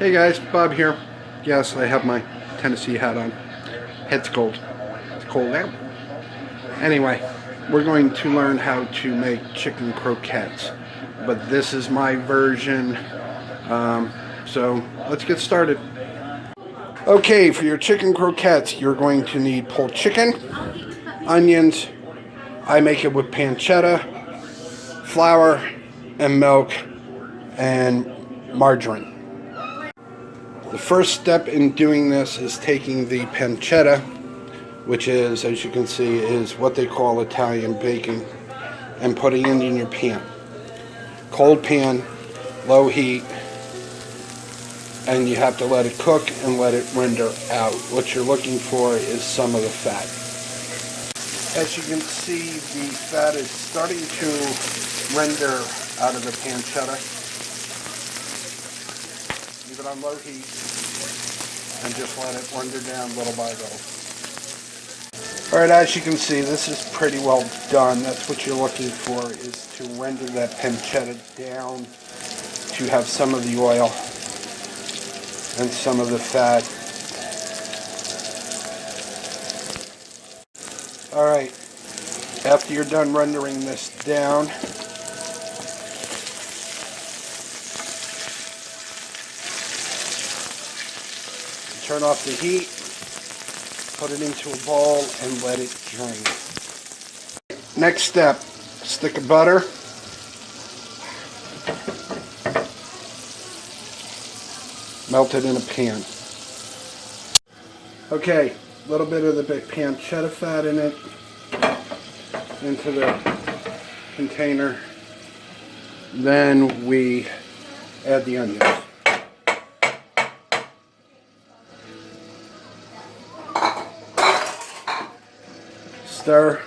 Hey guys, Bob here. Yes, I have my Tennessee hat on. Head's cold. It's cold out. Anyway, we're going to learn how to make chicken croquettes. But this is my version. So let's get started. Okay, for your chicken croquettes, you're going to need pulled chicken, onions. I make it with pancetta, flour, and milk, and margarine. The first step in doing this is taking the pancetta, which is, as you can see, is what they call Italian bacon, and putting it in your pan. Cold pan, low heat, and you have to let it cook and let it render out. What you're looking for is some of the fat. As you can see, the fat is starting to render out of the pancetta. Leave it on low heat and just let it render down little by little. Alright, as you can see, this is pretty well done. That's what you're looking for, is to render that pancetta down to have some of the oil and some of the fat. Alright, after you're done rendering this down, turn off the heat, put it into a bowl, and let it drain. Next step, stick of butter, melt it in a pan. Okay, a little bit of the pancetta fat in it, into the container. Then we add the onions. Stir,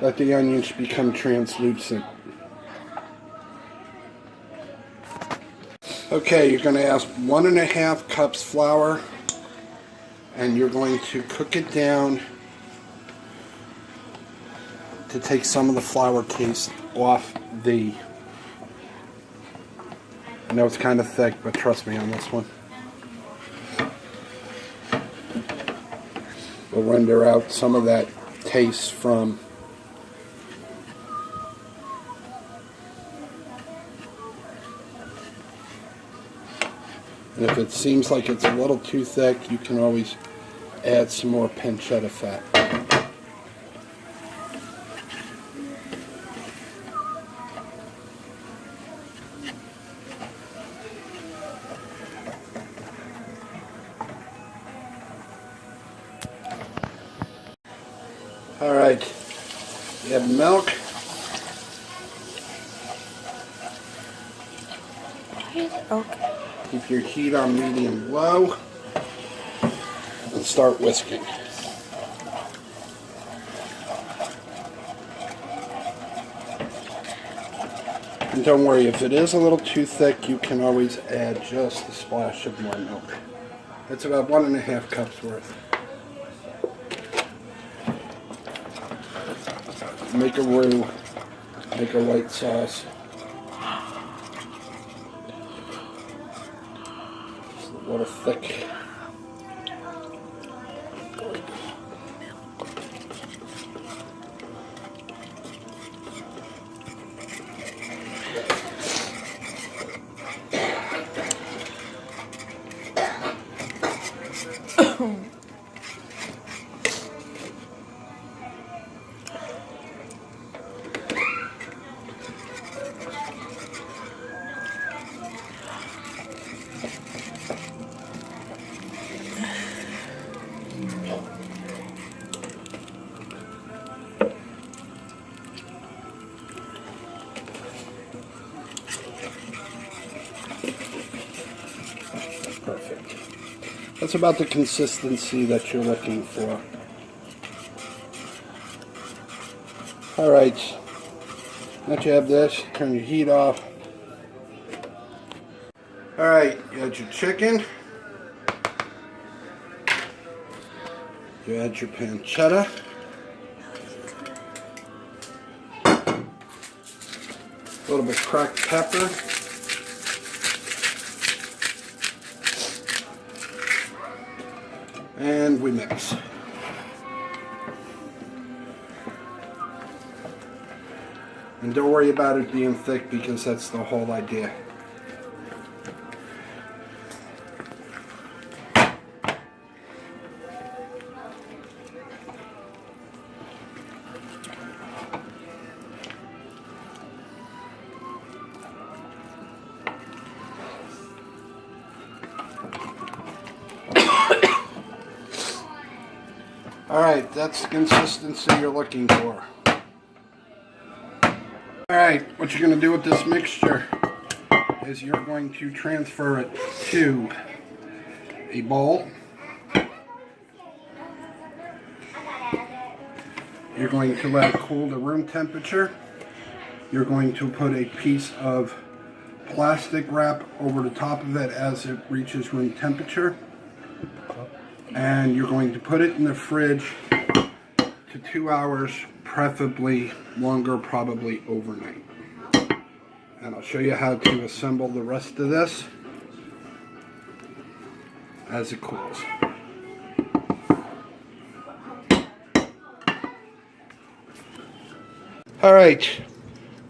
let the onions become translucent. Okay, you're going to add 1.5 cups flour, and you're going to cook it down to take some of the flour taste off the... I know it's kind of thick, but trust me on this one. We'll render out some of that taste from and if it seems like it's a little too thick, you can always add some more pancetta fat. Alright, you have milk. Okay. Keep your heat on medium low and start whisking. And don't worry, if it is a little too thick, you can always add just a splash of more milk. It's about 1.5 cups worth. Make a roux, make a white sauce. It's a little thick. Perfect. That's about the consistency that you're looking for. Alright, now that you have this, turn your heat off. Alright, you add your chicken. You add your pancetta. A little bit cracked pepper. And we mix. And don't worry about it being thick because that's the whole idea. Alright, that's the consistency you're looking for. Alright, what you're going to do with this mixture is you're going to transfer it to a bowl. You're going to let it cool to room temperature. You're going to put a piece of plastic wrap over the top of it as it reaches room temperature. And you're going to put it in the fridge to 2 hours, preferably longer, probably overnight. And I'll show you how to assemble the rest of this as it cools. Alright,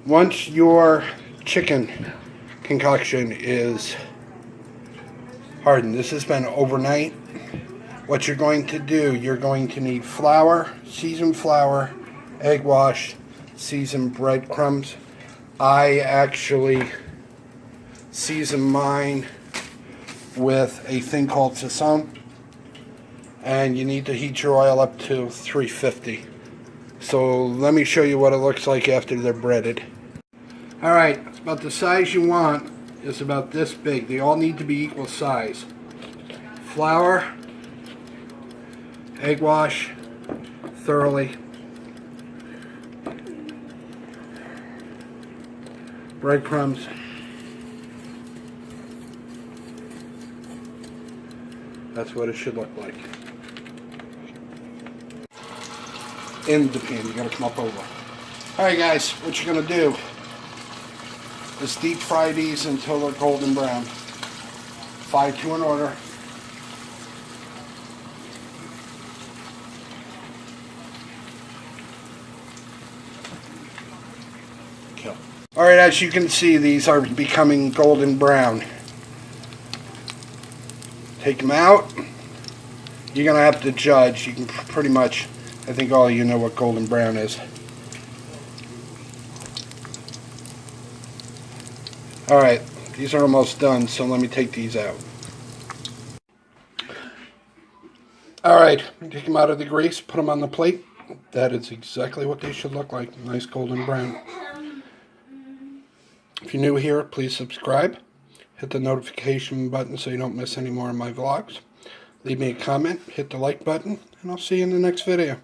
once your chicken concoction is hardened, this has been overnight. What you're going to do, you're going to need flour, seasoned flour, egg wash, seasoned breadcrumbs. I actually season mine with a thing called sesame. And you need to heat your oil up to 350. So let me show you what it looks like after they're breaded. Alright, it's about the size you want. It's about this big. They all need to be equal size. Flour, egg wash thoroughly, breadcrumbs, that's what it should look like. In the pan, you gotta come up over. Alright guys, what you're gonna do is deep fry these until they're golden brown. 5-2 in order. Alright, as you can see, these are becoming golden brown. Take them out. You're going to have to judge. You can pretty much, I think all of you know what golden brown is. Alright, these are almost done, so let me take these out. Alright, take them out of the grease, put them on the plate. That is exactly what they should look like, nice golden brown. If you're new here, please subscribe. Hit the notification button so you don't miss any more of my vlogs. Leave me a comment, hit the like button, and I'll see you in the next video.